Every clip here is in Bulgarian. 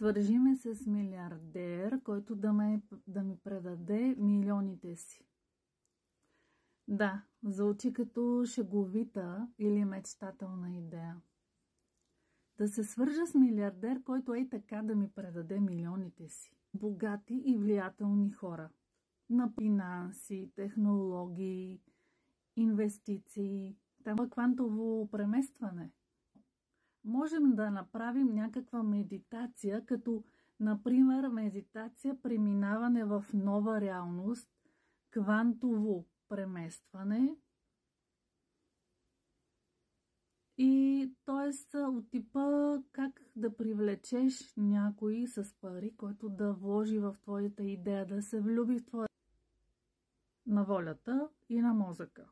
Свържи ме с милиардер, който да ми предаде милионите си. Да, звучи като шеговита или мечтателна идея. Да се свържа с милиардер, който така да ми предаде милионите си. Богати и влиятелни хора. На финанси, технологии, инвестиции, квантово преместване. Можем да направим някаква медитация, като, например, медитация преминаване в нова реалност, квантово преместване и т.е. от типа как да привлечеш някой с пари, който да вложи в твоята идея, да се влюби в твоята на волята и на мозъка.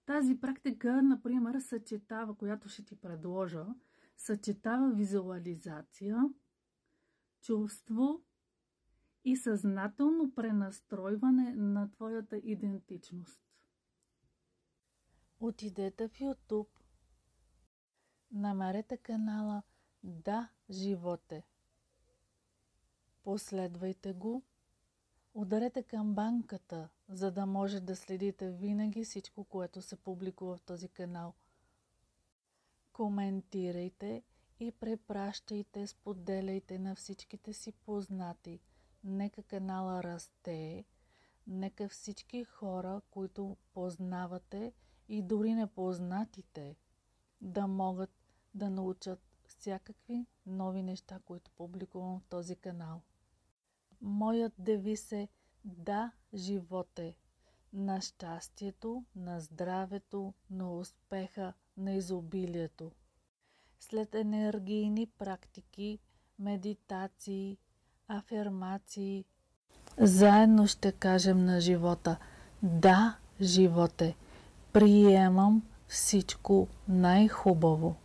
Тази практика, например, съчетава, която ще ти предложа, съчетава визуализация, чувство и съзнателно пренастройване на твоята идентичност. Отидете в YouTube, намерете канала Да, животе. Последвайте го, ударете камбанката, за да може да следите винаги всичко, което се публикува в този канал. Коментирайте и препращайте, споделяйте на всичките си познати. Нека канала расте, нека всички хора, които познавате и дори непознатите, да могат да научат всякакви нови неща, които публикувам в този канал. Моят девиз е Да, животе, на щастието, на здравето, на успеха, на изобилието. След енергийни практики, медитации, афирмации, заедно ще кажем на живота: Да, животе, приемам всичко най-хубаво.